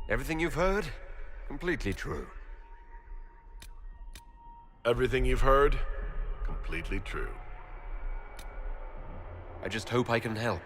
Everything you've heard? Completely true. Everything you've heard? Completely true. I just hope I can help.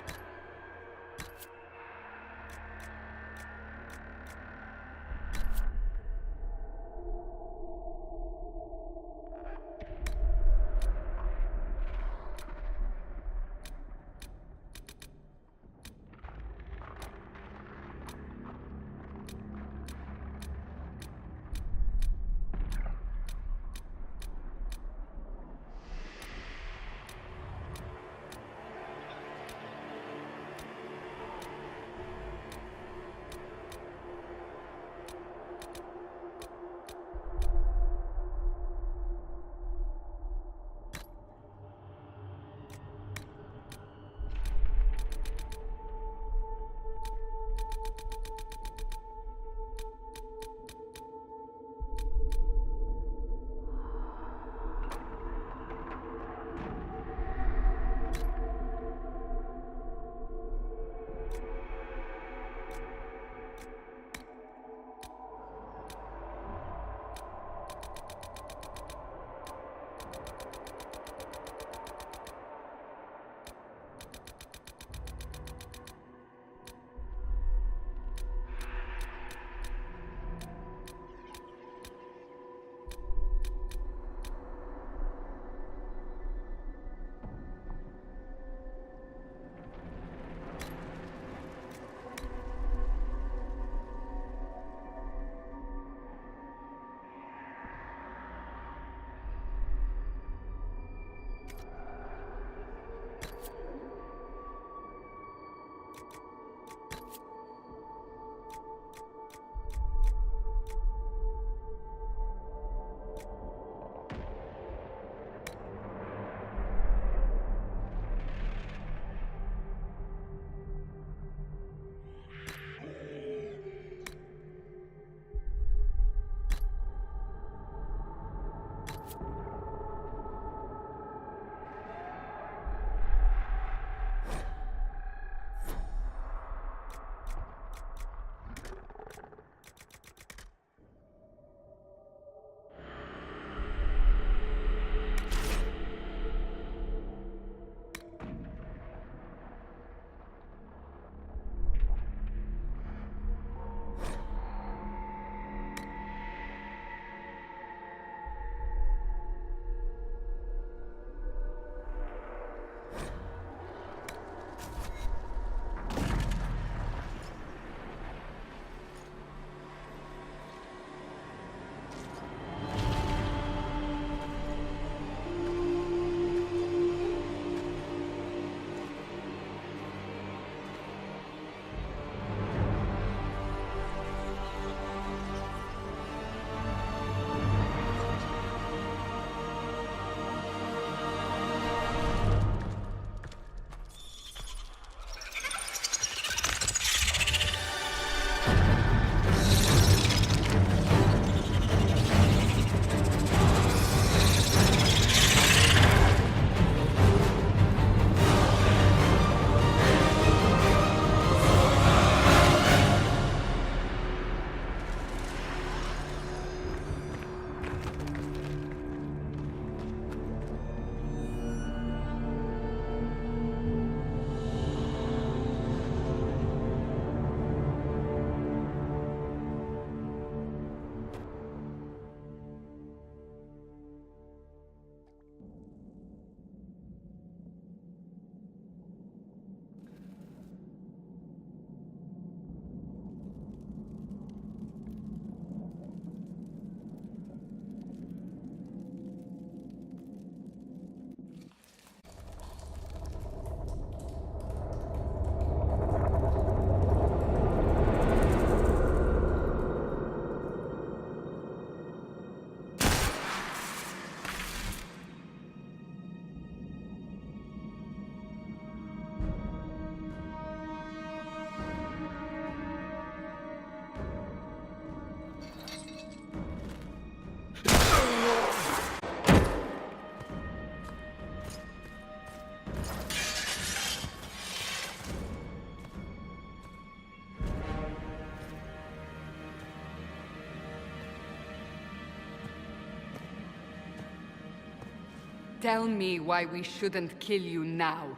Tell me why we shouldn't kill you now.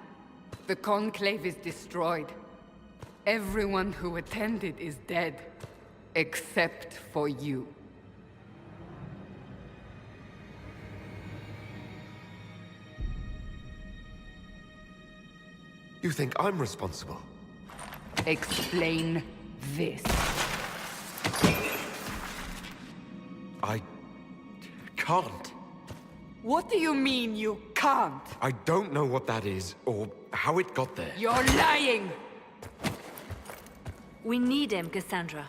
The Conclave is destroyed. Everyone who attended is dead. Except for you. You think I'm responsible? Explain this. I can't. What do you mean you can't? I don't know what that is, or how it got there. You're lying! We need him, Cassandra.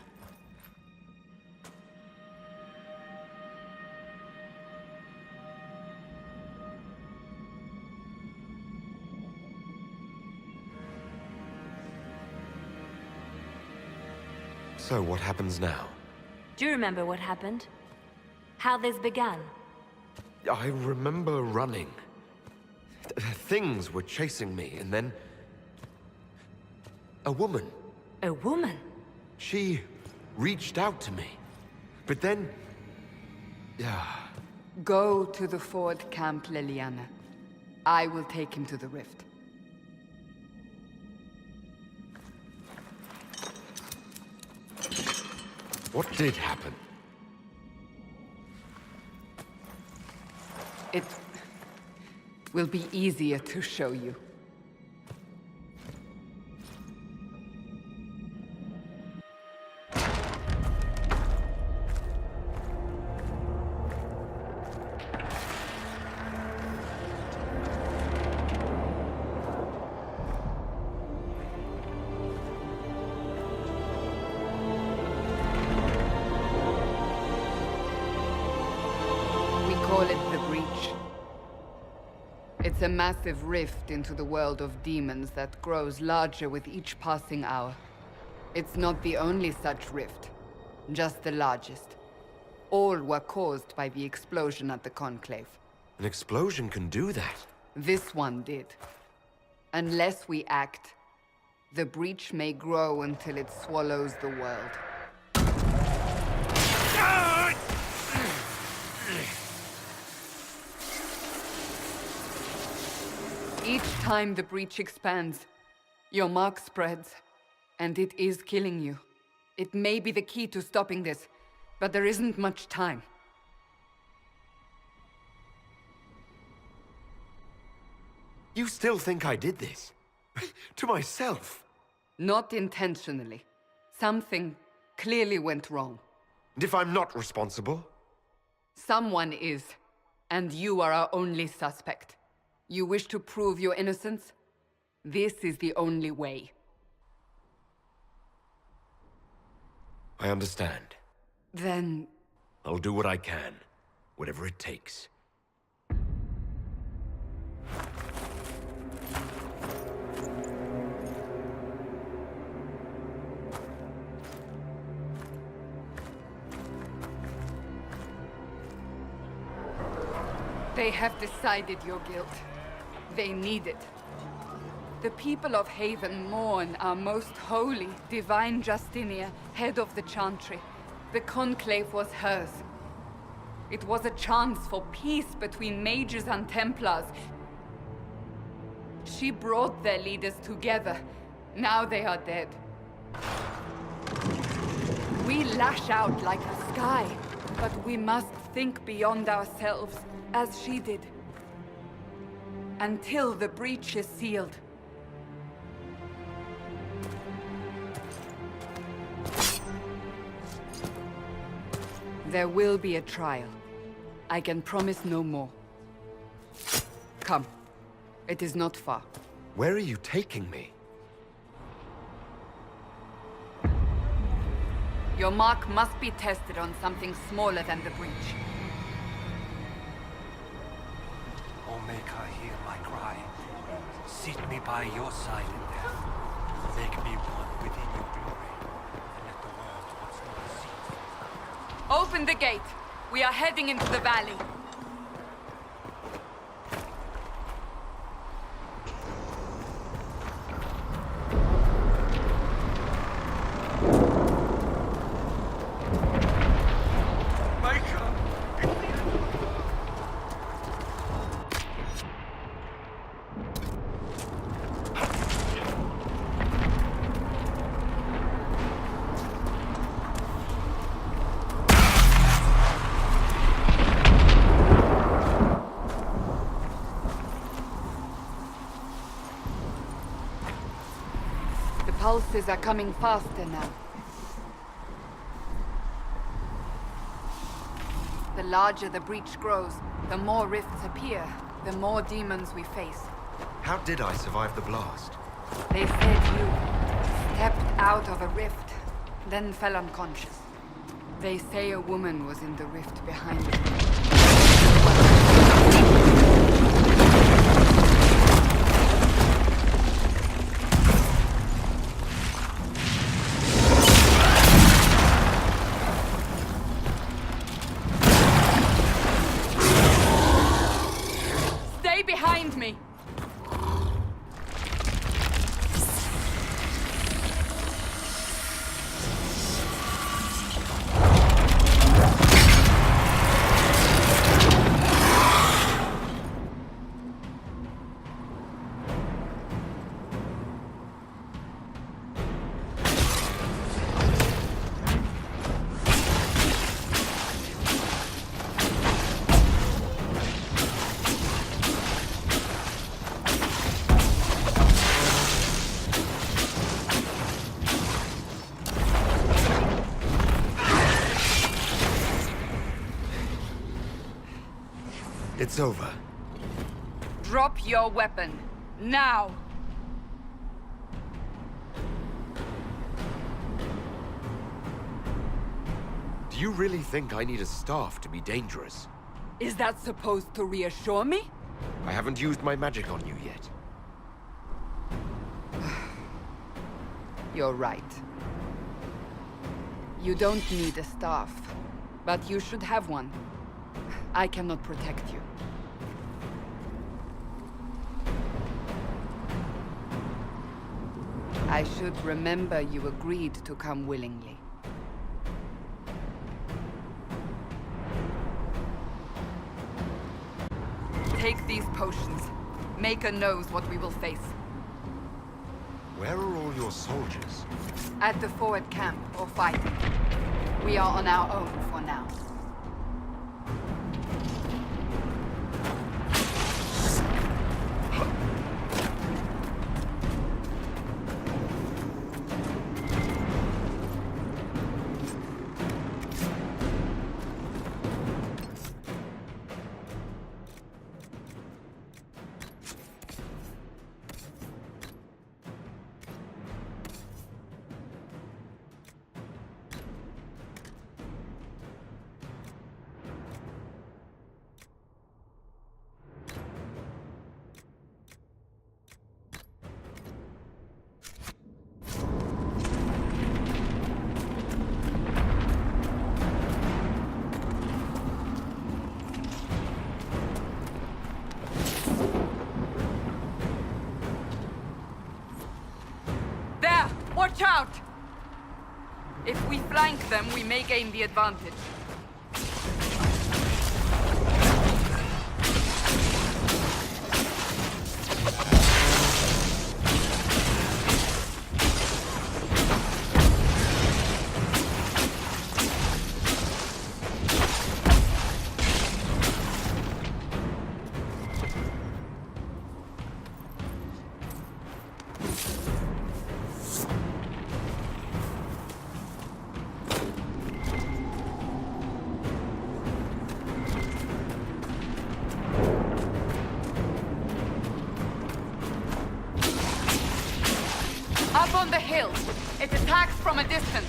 So what happens now? Do you remember what happened? How this began? I remember running. Things were chasing me, and then... a woman. A woman? She reached out to me. But then... Go to the Ford camp, Liliana. I will take him to the rift. What did happen? It will be easier to show you. Call it the Breach. It's a massive rift into the world of demons that grows larger with each passing hour. It's not the only such rift, just the largest. All were caused by the explosion at the Conclave. An explosion can do that. This one did. Unless we act, the Breach may grow until it swallows the world. Each time the Breach expands, your mark spreads, and it is killing you. It may be the key to stopping this, but there isn't much time. You still think I did this? To myself? Not intentionally. Something clearly went wrong. And if I'm not responsible? Someone is, and you are our only suspect. You wish to prove your innocence? This is the only way. I understand. Then... I'll do what I can, whatever it takes. They have decided your guilt. They need it. The people of Haven mourn our most holy, divine Justinia, head of the Chantry. The Conclave was hers. It was a chance for peace between mages and Templars. She brought their leaders together. Now they are dead. We lash out like the sky, but we must think beyond ourselves, as she did. Until the breach is sealed. There will be a trial. I can promise no more. Come. It is not far. Where are you taking me? Your mark must be tested on something smaller than the breach. O make her hear my cry. Seat me by your side in death. Make me one within your glory. And let the world once more see. Open the gate. We are heading into the valley. pulses are coming faster now. The larger the breach grows, the more rifts appear, the more demons we face. How did I survive the blast? They said you stepped out of a rift, then fell unconscious. They say a woman was in the rift behind you. Stay behind me! It's over. Drop your weapon. Now! Do you really think I need a staff to be dangerous? Is that supposed to reassure me? I haven't used my magic on you yet. You're right. You don't need a staff, but you should have one. I cannot protect you. I should remember you agreed to come willingly. Take these potions. Maker knows what we will face. Where are all your soldiers? At the forward camp, or fighting. We are on our own for now. Watch out! If we flank them, we may gain the advantage. Up on the hill. It attacks from a distance.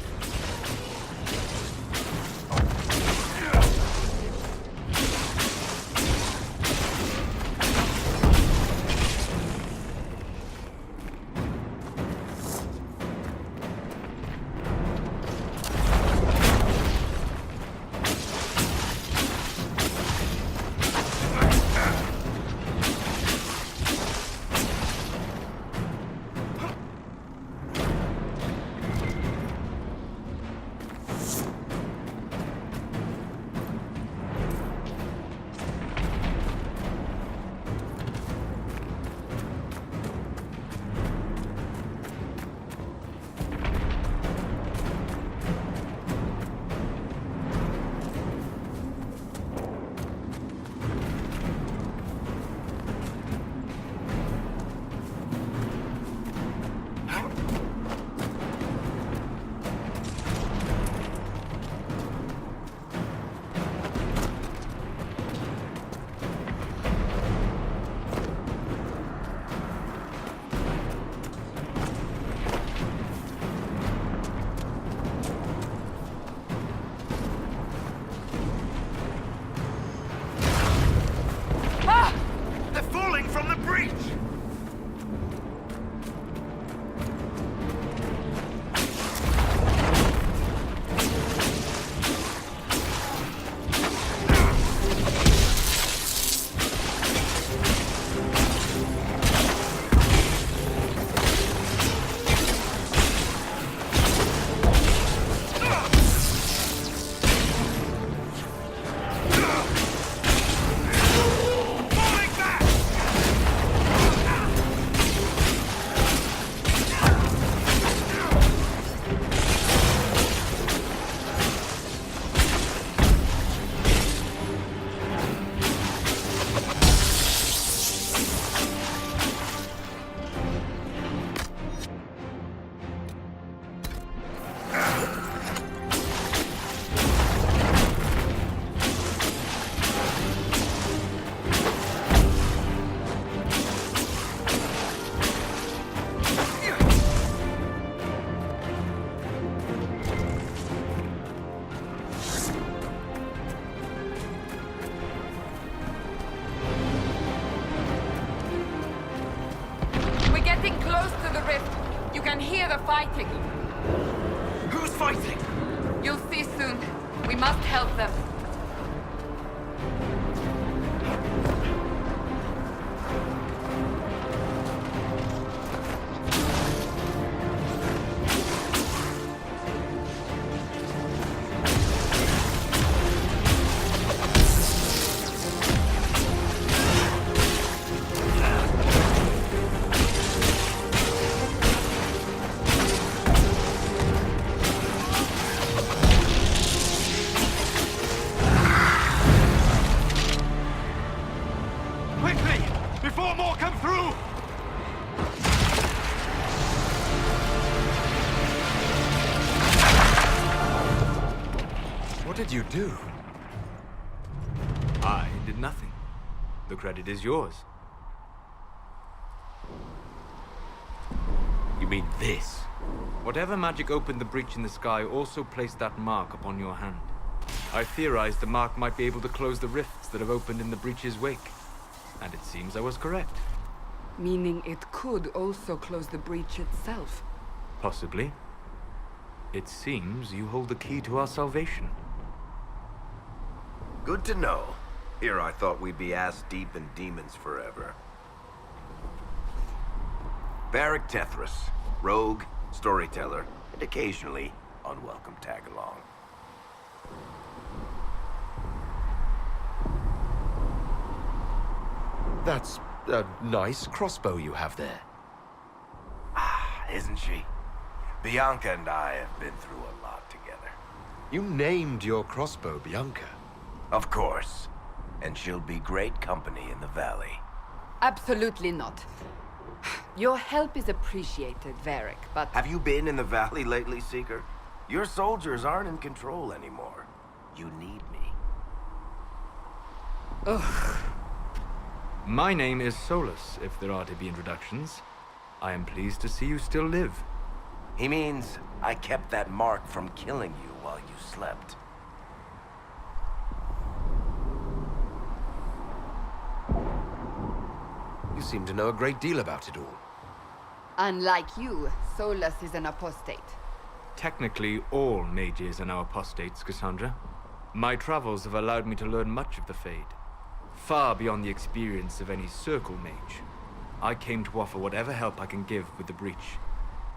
hear the fighting. Who's fighting? You'll see soon. We must help them. Quickly! Before more come through! What did you do? I did nothing. The credit is yours. You mean this? Whatever magic opened the breach in the sky also placed that mark upon your hand. I theorized the mark might be able to close the rifts that have opened in the breach's wake. And it seems I was correct. Meaning it could also close the breach itself. Possibly. It seems you hold the key to our salvation. Good to know. Here I thought we'd be ass-deep in demons forever. Varric Tethras, rogue, storyteller, and occasionally unwelcome tag-along. That's a nice crossbow you have there. Isn't she? Bianca and I have been through a lot together. You named your crossbow Bianca. Of course. And she'll be great company in the valley. Absolutely not. Your help is appreciated, Varric, but... Have you been in the valley lately, Seeker? Your soldiers aren't in control anymore. You need me. Ugh. My name is Solus, if there are to be introductions. I am pleased to see you still live. He means I kept that mark from killing you while you slept. You seem to know a great deal about it all. Unlike you, Solus is an apostate. Technically, all mages are now apostates, Cassandra. My travels have allowed me to learn much of the Fade. Far beyond the experience of any circle mage. I came to offer whatever help I can give with the breach.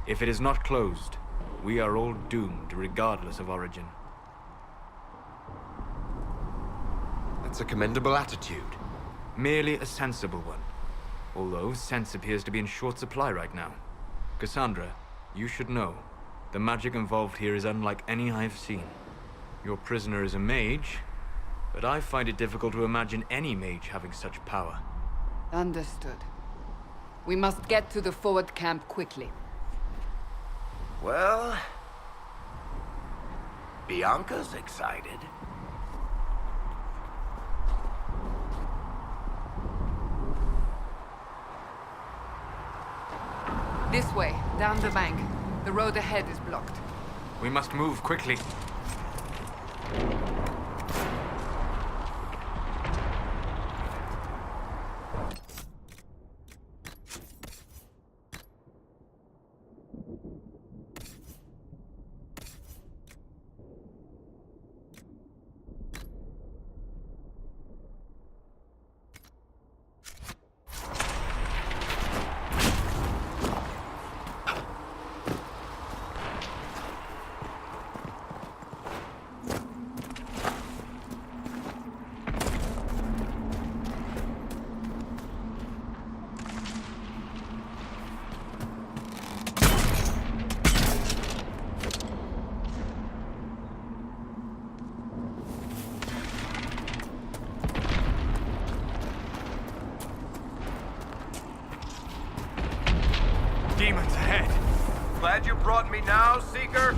If it is not closed, we are all doomed regardless of origin. That's a commendable attitude. Merely a sensible one. Although sense appears to be in short supply right now. Cassandra, you should know. The magic involved here is unlike any I have seen. Your prisoner is a mage, but I find it difficult to imagine any mage having such power. Understood. We must get to the forward camp quickly. Well... Bianca's excited. This way, down the bank. The road ahead is blocked. We must move quickly. Demons ahead! Glad you brought me now, Seeker?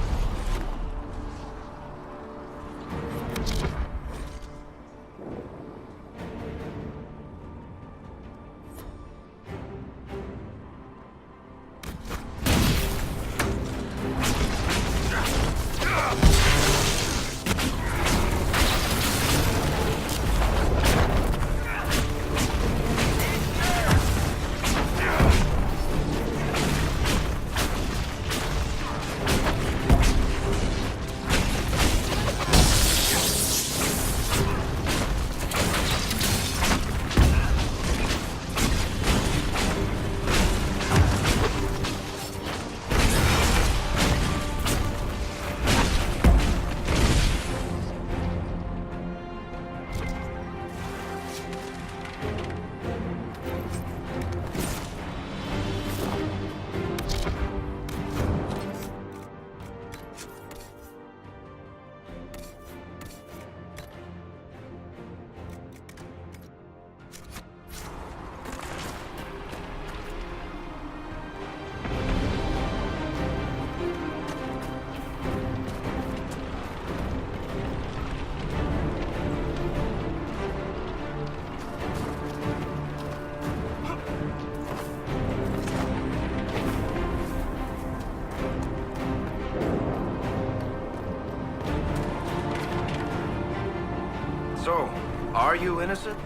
So, are you innocent?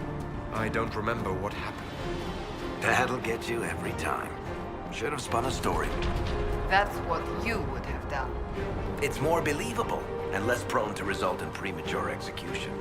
I don't remember what happened. That'll get you every time. Should have spun a story. That's what you would have done. It's more believable and less prone to result in premature execution.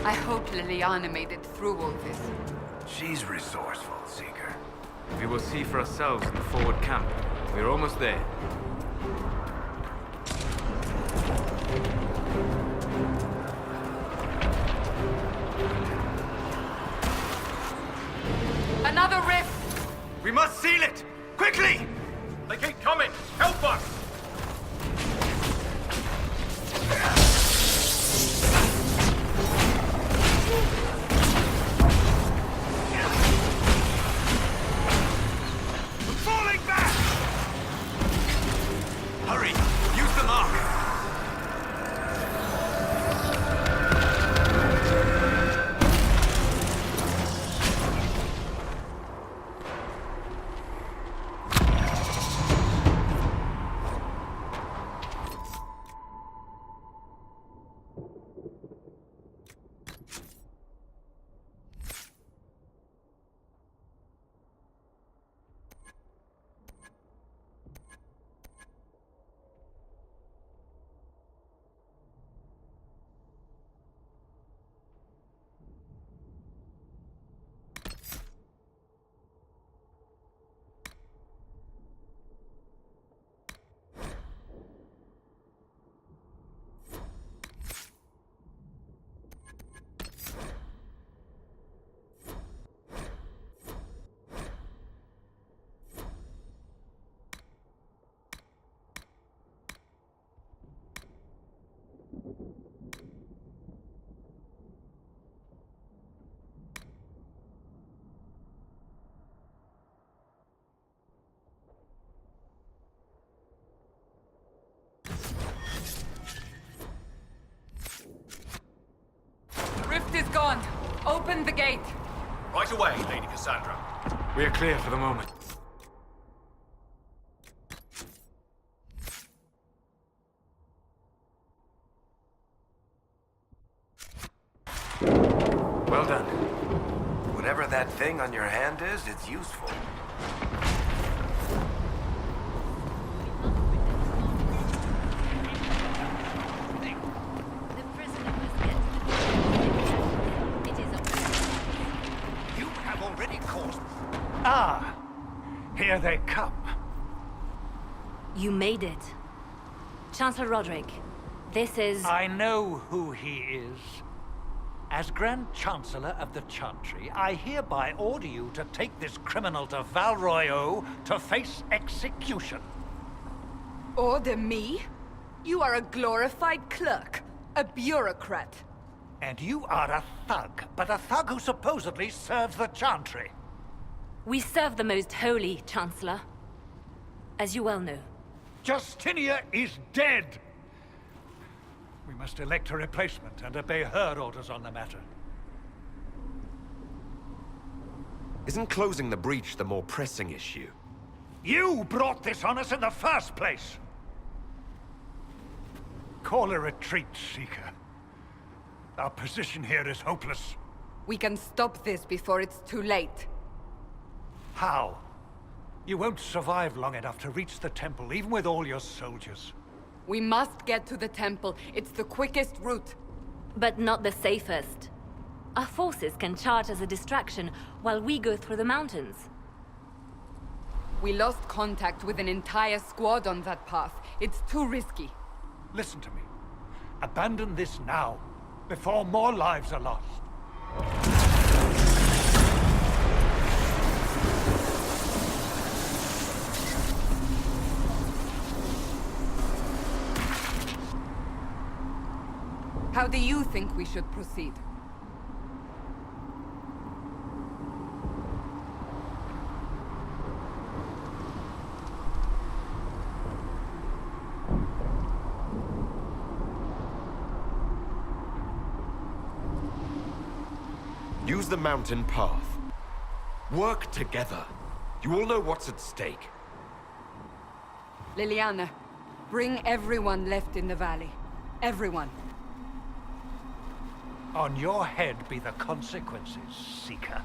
I hope Liliana made it through all this. She's resourceful, Seeker. We will see for ourselves in the forward camp. We're almost there. Another rift! We must seal it! Quickly! They keep coming! Help us! Falling back! Hurry! Use the mark! Rift is gone. Open the gate. Right away, Lady Cassandra. We are clear for the moment. Well done. Whatever that thing on your hand is, it's useful. The prisoner must get to the... It is a... You have already caused... Ah! Here they come. You made it. Chancellor Roderick, this is... I know who he is. As Grand Chancellor of the Chantry, I hereby order you to take this criminal to Val Royeaux to face execution. Order me? You are a glorified clerk. A bureaucrat. And you are a thug, but a thug who supposedly serves the Chantry. We serve the most holy, Chancellor. As you well know. Justinia is dead! We must elect a replacement and obey her orders on the matter. Isn't closing the breach the more pressing issue? You brought this on us in the first place! Call a retreat, Seeker. Our position here is hopeless. We can stop this before it's too late. How? You won't survive long enough to reach the temple, even with all your soldiers. We must get to the temple. It's the quickest route. But not the safest. Our forces can charge as a distraction while we go through the mountains. We lost contact with an entire squad on that path. It's too risky. Listen to me. Abandon this now, before more lives are lost. How do you think we should proceed? Use the mountain path. Work together. You all know what's at stake. Liliana, bring everyone left in the valley. Everyone. On your head be the consequences, Seeker.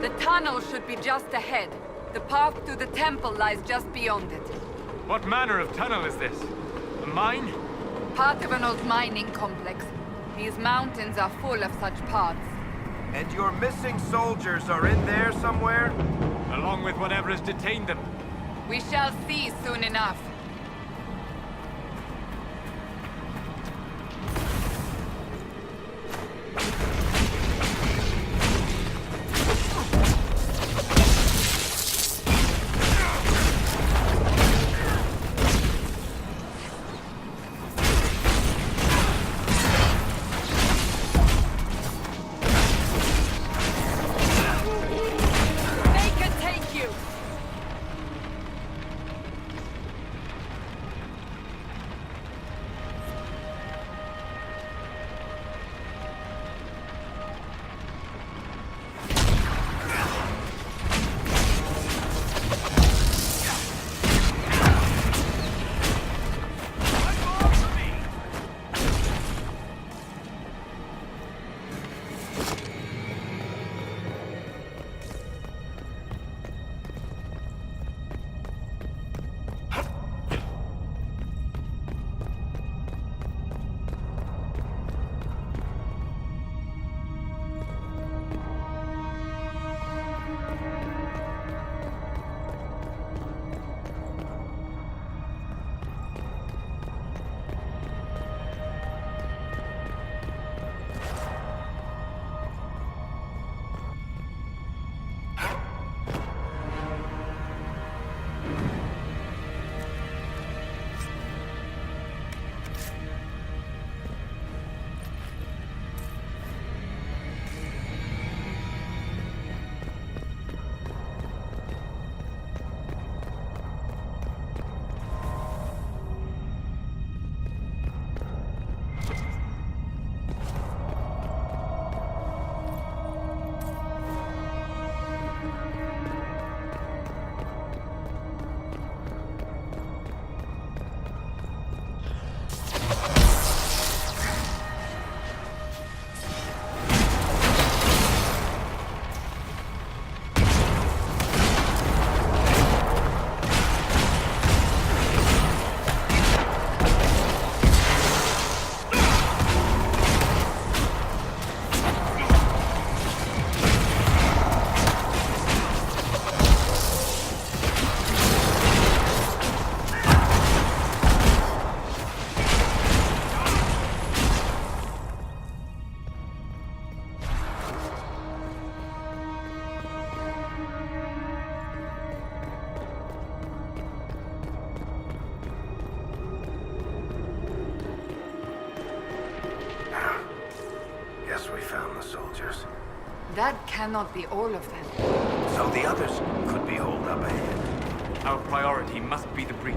The tunnel should be just ahead. The path to the temple lies just beyond it. What manner of tunnel is this? A mine? Part of an old mining complex. These mountains are full of such paths. And your missing soldiers are in there somewhere? Along with whatever has detained them. We shall see soon enough. They can take you! That cannot be all of them. So the others could be holed up ahead. Our priority must be the breach.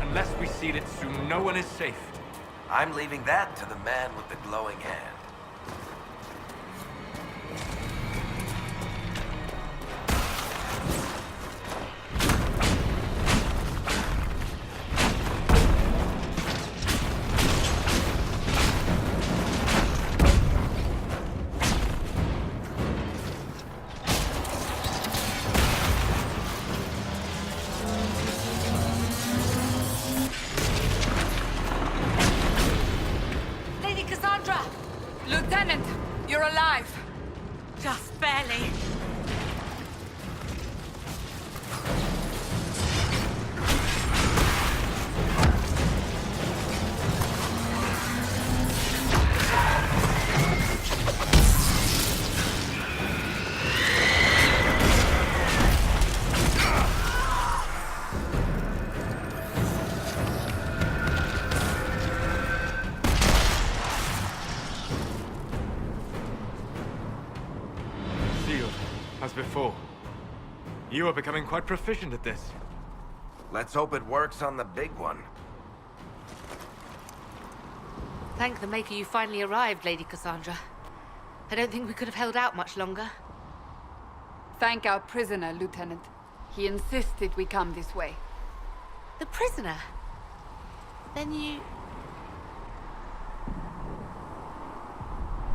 Unless we seal it soon, no one is safe. I'm leaving that to the man with the glowing hand. Cassandra! Lieutenant, you're alive. Just barely. As before. You are becoming quite proficient at this. Let's hope it works on the big one. Thank the Maker you finally arrived, Lady Cassandra. I don't think we could have held out much longer. Thank our prisoner, Lieutenant. He insisted we come this way. The prisoner? Then you...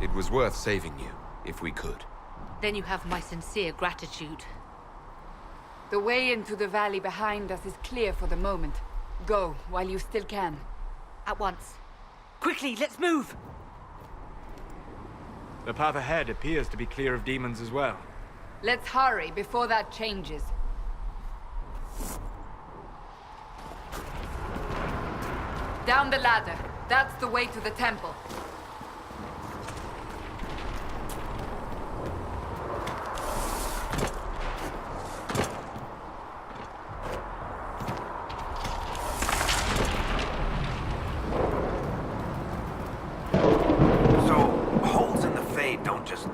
It was worth saving you, if we could. Then you have my sincere gratitude. The way into the valley behind us is clear for the moment. Go, while you still can. At once. Quickly, let's move! The path ahead appears to be clear of demons as well. Let's hurry before that changes. Down the ladder. That's the way to the temple.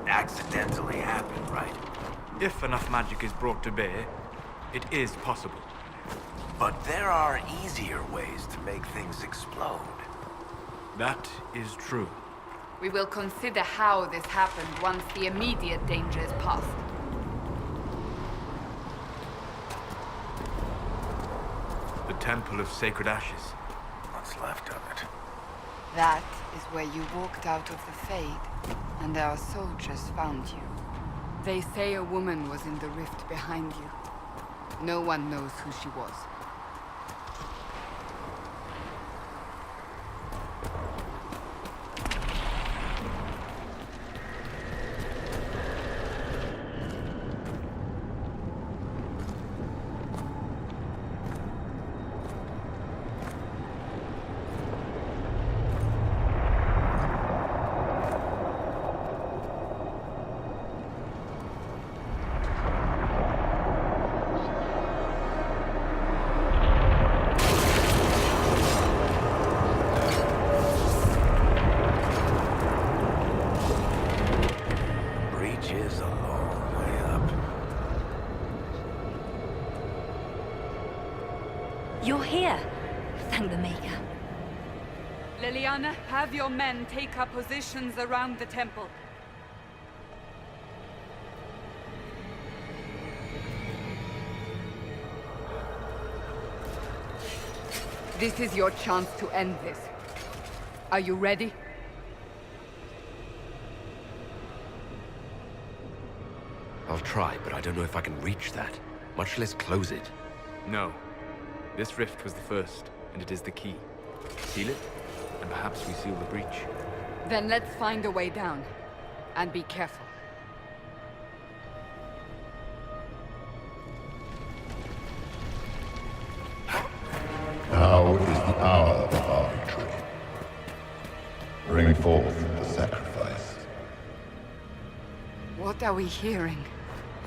Accidentally happen, right? If enough magic is brought to bear, it is possible. But there are easier ways to make things explode. That is true. We will consider how this happened once the immediate danger is past. The Temple of Sacred Ashes. What's left of it? That is where you walked out of the Fade, and our soldiers found you. They say a woman was in the rift behind you. No one knows who she was. You're here. Thank the Maker. Liliana, have your men take up positions around the temple. This is your chance to end this. Are you ready? I'll try, but I don't know if I can reach that, much less close it. No. This rift was the first, and it is the key. Seal it, and perhaps we seal the breach. Then let's find a way down. And be careful. Now is the hour of our victory. Bring forth the sacrifice. What are we hearing?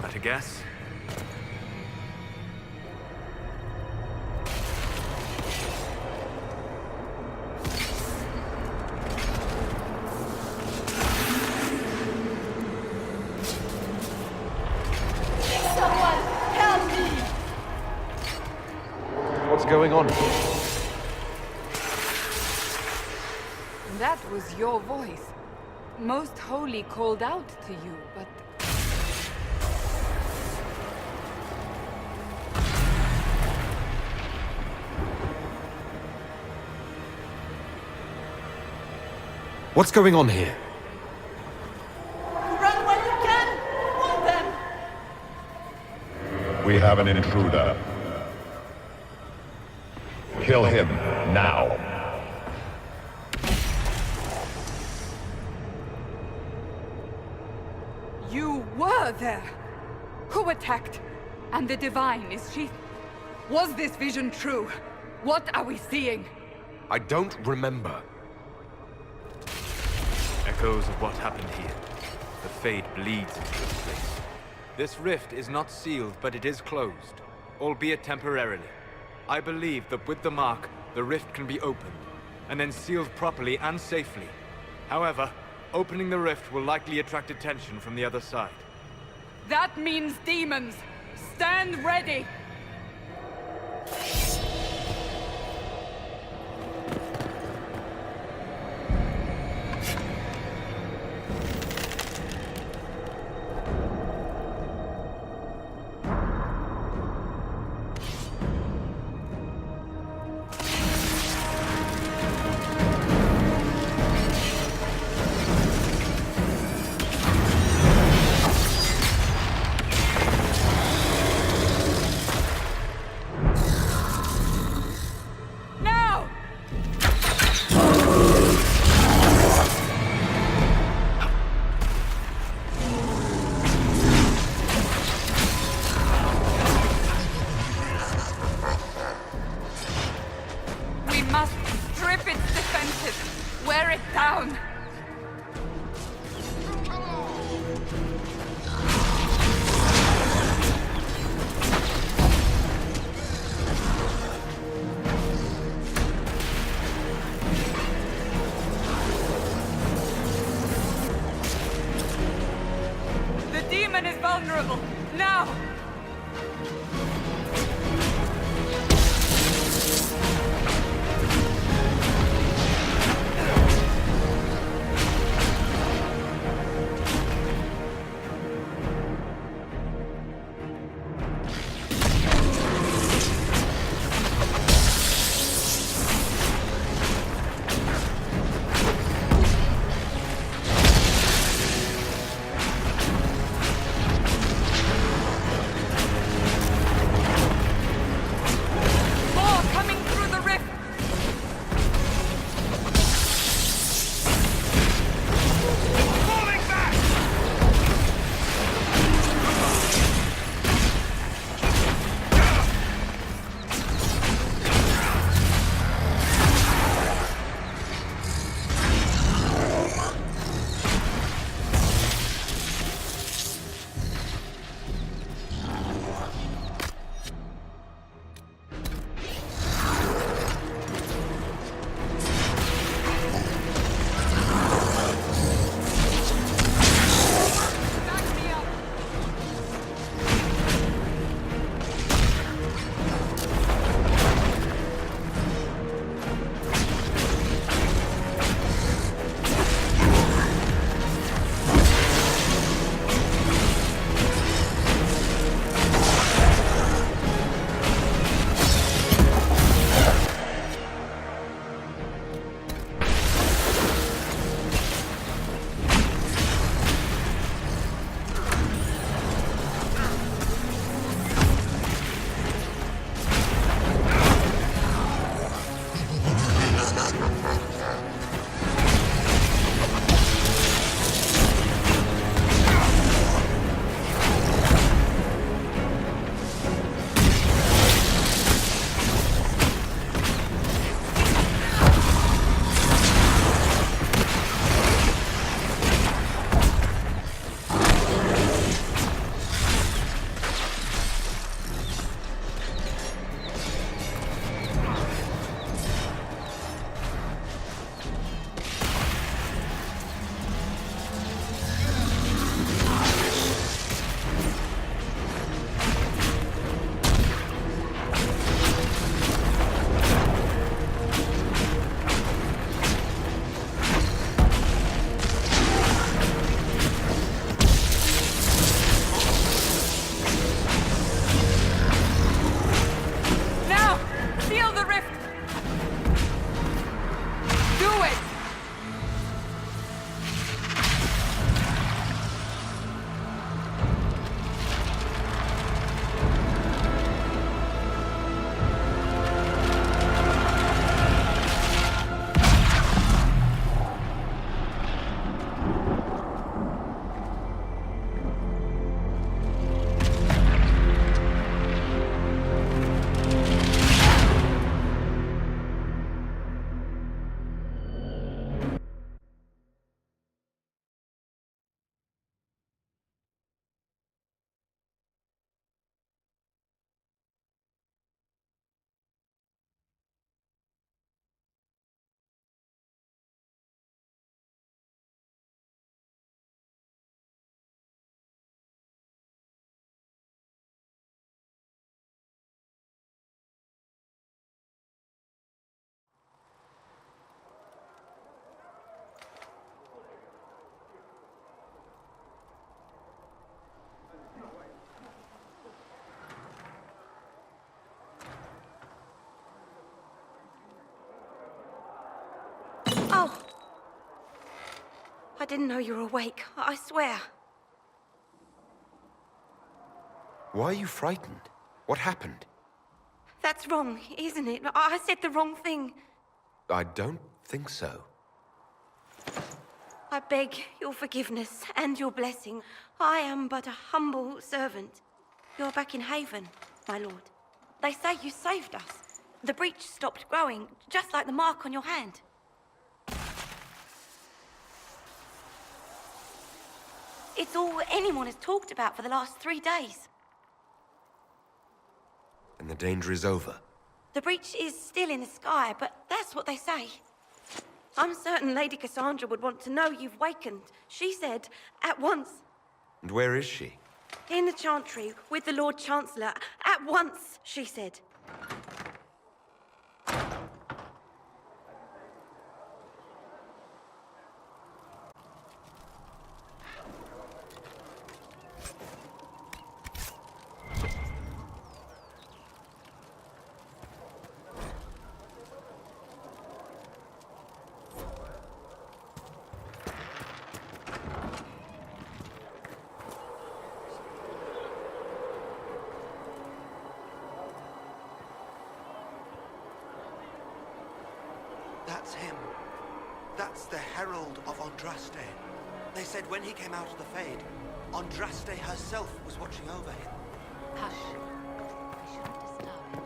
At a guess? What's going on here? That was your voice. Most Holy called out to you, but... What's going on here? Run while you can! Want them! We have an intruder. Kill him now. You were there! Who attacked? And the Divine, is she... Was this vision true? What are we seeing? I don't remember. Echoes of what happened here. The Fade bleeds into this place. This rift is not sealed, but it is closed, albeit temporarily. I believe that with the mark, the rift can be opened, and then sealed properly and safely. However, opening the rift will likely attract attention from the other side. That means demons! Stand ready! Wear it down! The demon is vulnerable! Now! I didn't know you were awake, I swear. Why are you frightened? What happened? That's wrong, isn't it? I said the wrong thing. I don't think so. I beg your forgiveness and your blessing. I am but a humble servant. You're back in Haven, my lord. They say you saved us. The breach stopped growing, just like the mark on your hand. It's all anyone has talked about for the last 3 days. And the danger is over. The breach is still in the sky, but that's what they say. I'm certain Lady Cassandra would want to know you've wakened. She said, at once. And where is she? In the Chantry, with the Lord Chancellor. At once, she said. That's him. That's the Herald of Andraste. They said when he came out of the Fade, Andraste herself was watching over him. Hush. We shouldn't disturb him.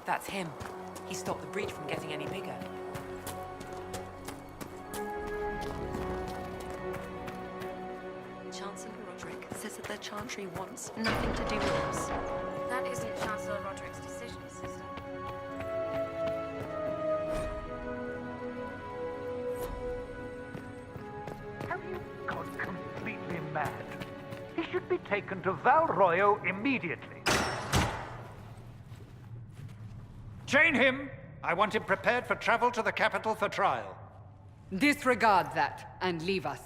That's him. He stopped the breach from getting any bigger. Chancellor Roderick says that the Chantry wants nothing to do with us. That isn't Chancellor Roderick's decision, sister. Have you gone completely mad? He should be taken to Val Royo immediately. Chain him! I want him prepared for travel to the capital for trial. Disregard that and leave us.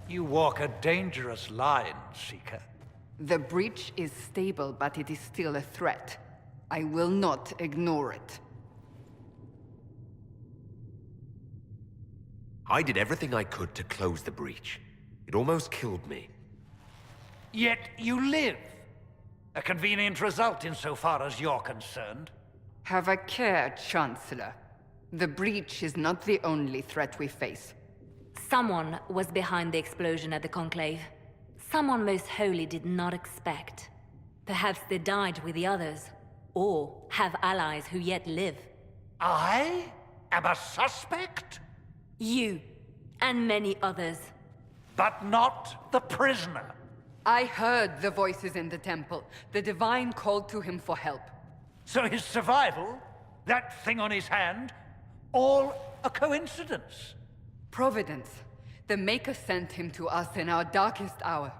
You walk a dangerous line, Seeker. The breach is stable, but it is still a threat. I will not ignore it. I did everything I could to close the breach. It almost killed me. Yet you live. A convenient result insofar as you're concerned. Have a care, Chancellor. The breach is not the only threat we face. Someone was behind the explosion at the Conclave. Someone most holy did not expect. Perhaps they died with the others, or have allies who yet live. I am a suspect? You, and many others. But not the prisoner. I heard the voices in the temple. The Divine called to him for help. So his survival, that thing on his hand, all a coincidence? Providence. The Maker sent him to us in our darkest hour.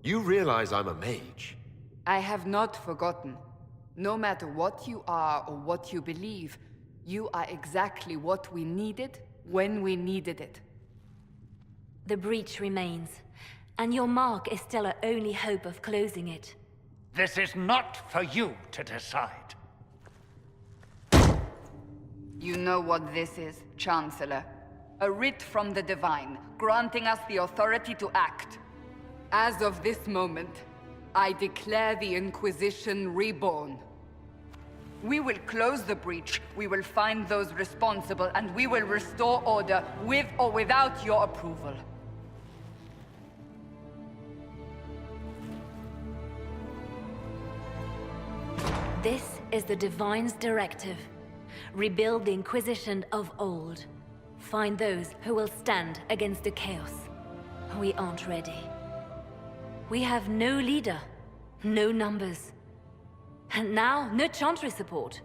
You realize I'm a mage? I have not forgotten. No matter what you are or what you believe, you are exactly what we needed when we needed it. The breach remains, and your mark is still our only hope of closing it. This is not for you to decide. You know what this is, Chancellor. A writ from the Divine, granting us the authority to act. As of this moment, I declare the Inquisition reborn. We will close the breach, we will find those responsible, and we will restore order with or without your approval. This is the Divine's directive. Rebuild the Inquisition of old. Find those who will stand against the chaos. We aren't ready. We have no leader, no numbers. And now, no Chantry support.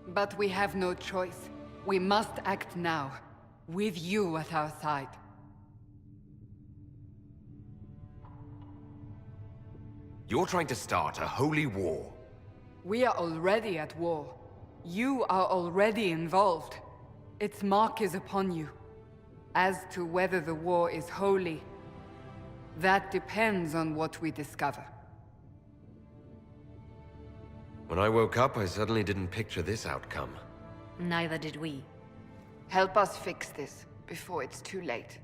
But we have no choice. We must act now, with you at our side. You're trying to start a holy war. We are already at war. You are already involved. Its mark is upon you. As to whether the war is holy, that depends on what we discover. When I woke up, I suddenly didn't picture this outcome. Neither did we. Help us fix this before it's too late.